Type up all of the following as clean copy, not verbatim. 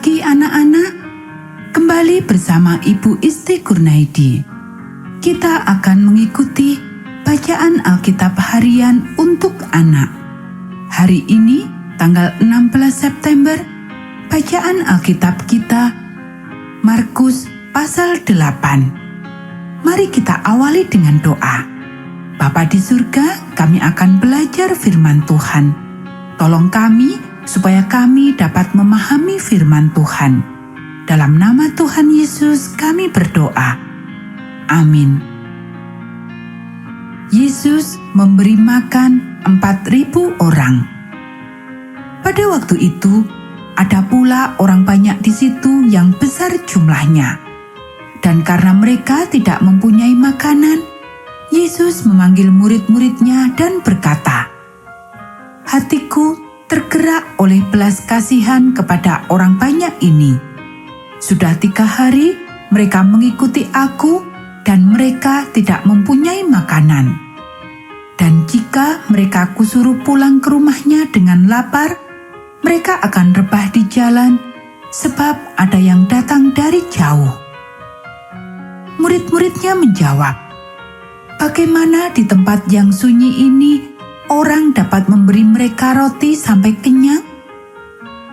pagi anak-anak. Kembali bersama Ibu Isti Kurnaidi. Kita akan mengikuti bacaan Alkitab harian untuk anak. Hari ini, tanggal 16 September, bacaan Alkitab kita Markus pasal 8. Mari kita awali dengan doa. Bapa di surga, kami akan belajar firman Tuhan. Tolong kami supaya kami dapat memahami firman Tuhan. Dalam nama Tuhan Yesus kami berdoa. Amin. Yesus memberi makan 4.000 orang. Pada waktu itu, ada pula orang banyak di situ yang besar jumlahnya. Dan karena mereka tidak mempunyai makanan, Yesus memanggil murid-muridnya dan berkata, "Hatiku tergerak oleh belas kasihan kepada orang banyak ini. Sudah 3 hari mereka mengikuti aku dan mereka tidak mempunyai makanan. Dan jika mereka kusuruh pulang ke rumahnya dengan lapar, mereka akan rebah di jalan sebab ada yang datang dari jauh." Murid-muridnya menjawab, "Bagaimana di tempat yang sunyi ini orang dapat memberi mereka roti sampai kenyang?"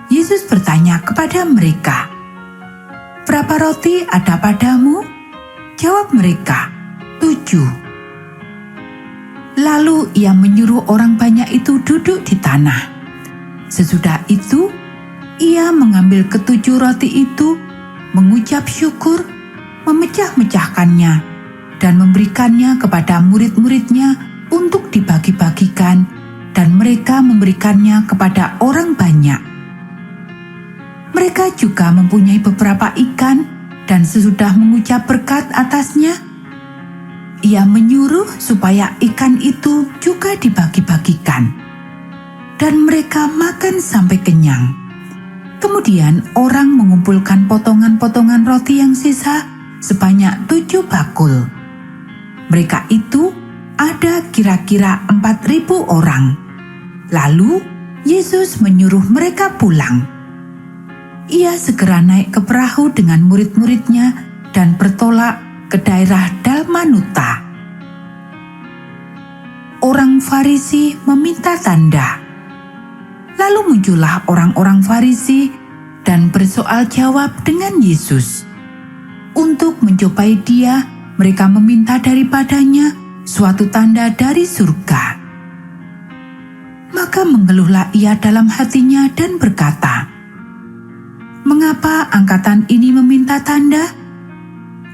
Yesus bertanya kepada mereka, "Berapa roti ada padamu?" Jawab mereka, 7. Lalu ia menyuruh orang banyak itu duduk di tanah. Sesudah itu, ia mengambil ke-7 roti itu, mengucap syukur, memecah-mecahkannya, dan memberikannya kepada murid-muridnya untuk dibagi-bagikan, dan mereka memberikannya kepada orang banyak. Mereka juga mempunyai beberapa ikan, dan sesudah mengucap berkat atasnya, ia menyuruh supaya ikan itu juga dibagi-bagikan. Dan mereka makan sampai kenyang. Kemudian orang mengumpulkan potongan-potongan roti yang sisa sebanyak 7 bakul. Mereka itu ada kira-kira 4.000 orang. Lalu Yesus menyuruh mereka pulang. Ia segera naik ke perahu dengan murid-muridnya dan bertolak ke daerah Dalmanuta. Orang Farisi meminta tanda. Lalu muncullah orang-orang Farisi dan bersoal jawab dengan Yesus. Untuk mencobai dia, mereka meminta daripadanya suatu tanda dari surga. Maka mengeluhlah ia dalam hatinya dan berkata, "Mengapa angkatan ini meminta tanda?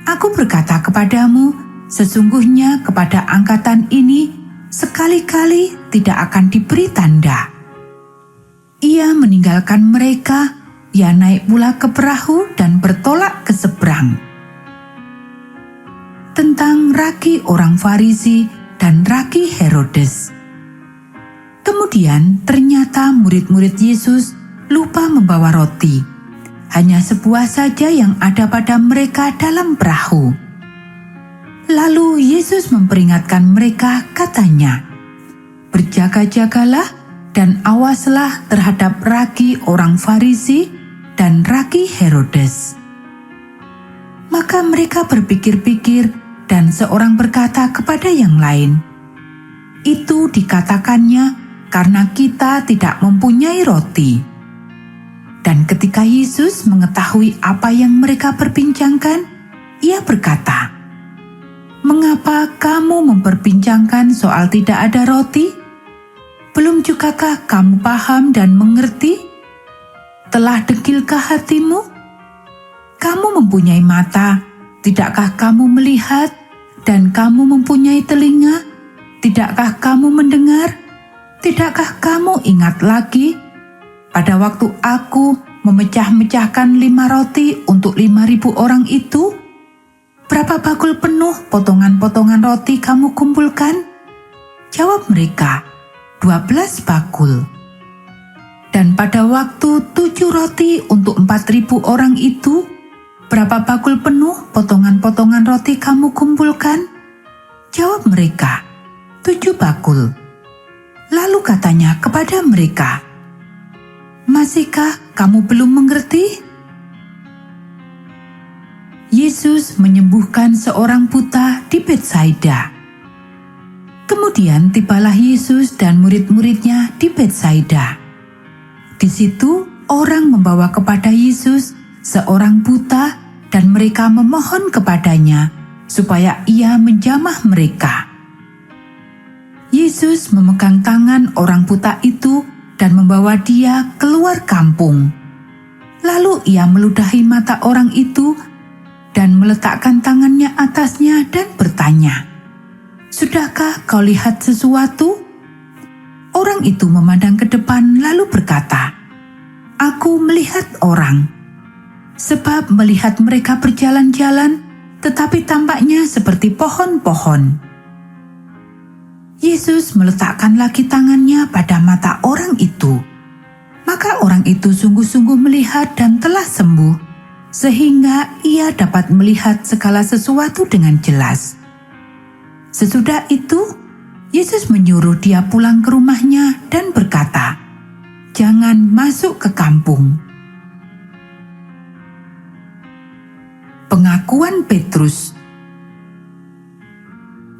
Aku berkata kepadamu, sesungguhnya kepada angkatan ini sekali-kali tidak akan diberi tanda." Ia meninggalkan mereka, ia naik pula ke perahu dan bertolak ke seberang. Tentang ragi orang Farisi dan ragi Herodes. Kemudian ternyata murid-murid Yesus lupa membawa roti. Hanya sebuah saja yang ada pada mereka dalam perahu. Lalu Yesus memperingatkan mereka, katanya, "Berjaga-jagalah dan awaslah terhadap ragi orang Farisi dan ragi Herodes." Maka mereka berpikir-pikir dan seorang berkata kepada yang lain, "Itu dikatakannya karena kita tidak mempunyai roti." Dan ketika Yesus mengetahui apa yang mereka perbincangkan, ia berkata, "Mengapa kamu memperbincangkan soal tidak ada roti? Belum jugakah kamu paham dan mengerti? Telah degilkah hatimu? Kamu mempunyai mata, tidakkah kamu melihat? Dan kamu mempunyai telinga, tidakkah kamu mendengar? Tidakkah kamu ingat lagi pada waktu aku memecah-mecahkan 5 roti untuk 5.000 orang itu? Berapa bakul penuh potongan-potongan roti kamu kumpulkan?" Jawab mereka, 12 bakul. "Dan pada waktu 7 roti untuk 4.000 orang itu, berapa bakul penuh potongan-potongan roti kamu kumpulkan?" Jawab mereka, 7 bakul. Lalu katanya kepada mereka, "Masihkah kamu belum mengerti? Yesus menyembuhkan seorang buta di Betsaida. Kemudian tibalah Yesus dan murid-muridnya di Betsaida. Di situ orang membawa kepada Yesus seorang buta dan mereka memohon kepadanya supaya ia menjamah mereka. Yesus memegang tangan orang buta itu dan membawa dia keluar kampung. Lalu ia meludahi mata orang itu dan meletakkan tangannya atasnya dan bertanya, "Sudahkah kau lihat sesuatu?" Orang itu memandang ke depan lalu berkata, "Aku melihat orang." Sebab melihat mereka berjalan-jalan, tetapi tampaknya seperti pohon-pohon. Yesus meletakkan lagi tangannya pada mata orang itu. Maka orang itu sungguh-sungguh melihat dan telah sembuh, sehingga ia dapat melihat segala sesuatu dengan jelas. Sesudah itu, Yesus menyuruh dia pulang ke rumahnya dan berkata, "Jangan masuk ke kampung." Pengakuan Petrus.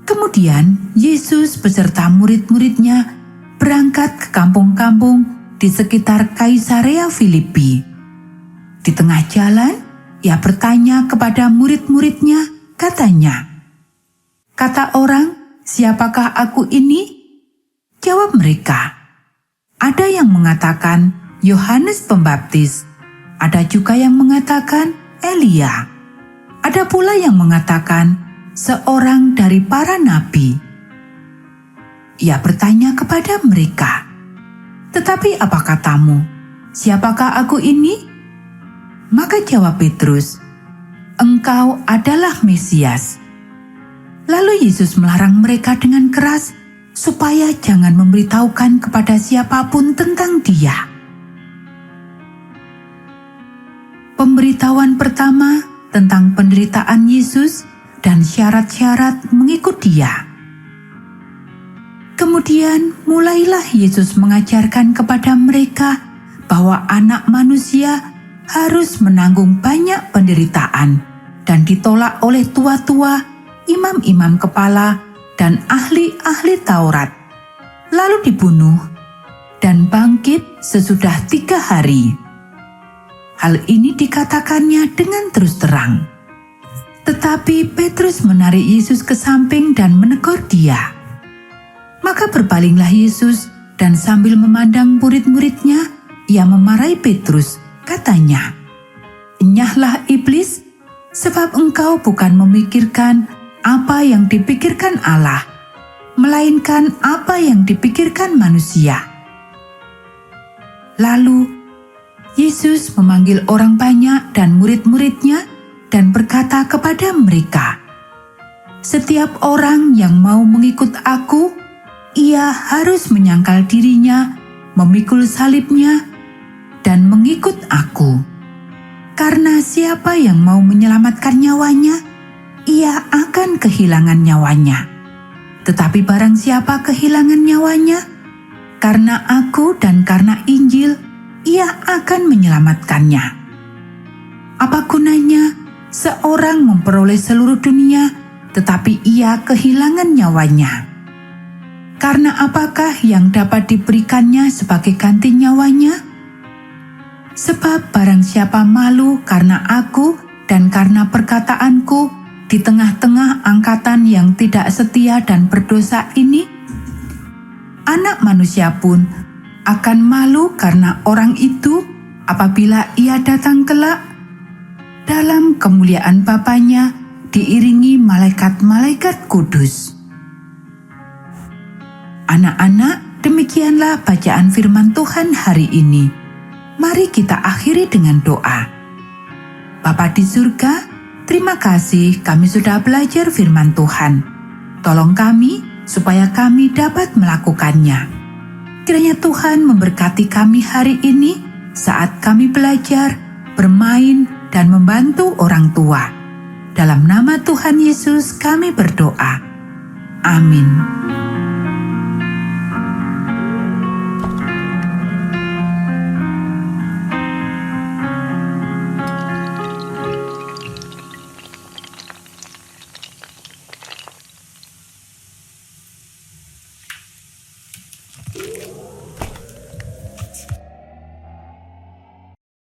Kemudian Yesus beserta murid-muridnya berangkat ke kampung-kampung di sekitar Kaisarea Filipi. Di tengah jalan, ia bertanya kepada murid-muridnya, katanya, "Kata orang, siapakah aku ini?" Jawab mereka, "Ada yang mengatakan Yohanes Pembaptis, ada juga yang mengatakan Elia, ada pula yang mengatakan seorang dari para nabi." Ia bertanya kepada mereka, "Tetapi apa katamu? Siapakah aku ini?" Maka jawab Petrus, "Engkau adalah Mesias." Lalu Yesus melarang mereka dengan keras supaya jangan memberitahukan kepada siapapun tentang Dia. Pemberitahuan pertama tentang penderitaan Yesus dan syarat-syarat mengikut Dia. Kemudian mulailah Yesus mengajarkan kepada mereka bahwa Anak Manusia harus menanggung banyak penderitaan dan ditolak oleh tua-tua, imam-imam kepala, dan ahli-ahli Taurat, lalu dibunuh dan bangkit sesudah 3 hari. Hal ini dikatakannya dengan terus terang. Tetapi Petrus menarik Yesus ke samping dan menegur dia. Maka berpalinglah Yesus dan sambil memandang murid-muridnya, ia memarahi Petrus. Katanya, "Enyahlah iblis, sebab engkau bukan memikirkan apa yang dipikirkan Allah, melainkan apa yang dipikirkan manusia." Lalu, Yesus memanggil orang banyak dan murid-muridnya dan berkata kepada mereka, "Setiap orang yang mau mengikut aku, ia harus menyangkal dirinya, memikul salibnya, dan mengikut aku. Karena siapa yang mau menyelamatkan nyawanya, ia akan kehilangan nyawanya. Tetapi barang siapa kehilangan nyawanya, karena aku dan karena Injil, ia akan menyelamatkannya. Apa gunanya seorang memperoleh seluruh dunia, tetapi ia kehilangan nyawanya? Karena apakah yang dapat diberikannya sebagai ganti nyawanya? Sebab barang siapa malu karena aku dan karena perkataanku di tengah-tengah angkatan yang tidak setia dan berdosa ini, Anak Manusia pun akan malu karena orang itu apabila ia datang kelak dalam kemuliaan Bapanya diiringi malaikat-malaikat kudus. Anak-anak, demikianlah bacaan firman Tuhan hari ini. Mari kita akhiri dengan doa. Bapa di surga, terima kasih kami sudah belajar firman Tuhan. Tolong kami supaya kami dapat melakukannya. Kiranya Tuhan memberkati kami hari ini saat kami belajar, bermain, dan membantu orang tua. Dalam nama Tuhan Yesus kami berdoa. Amin.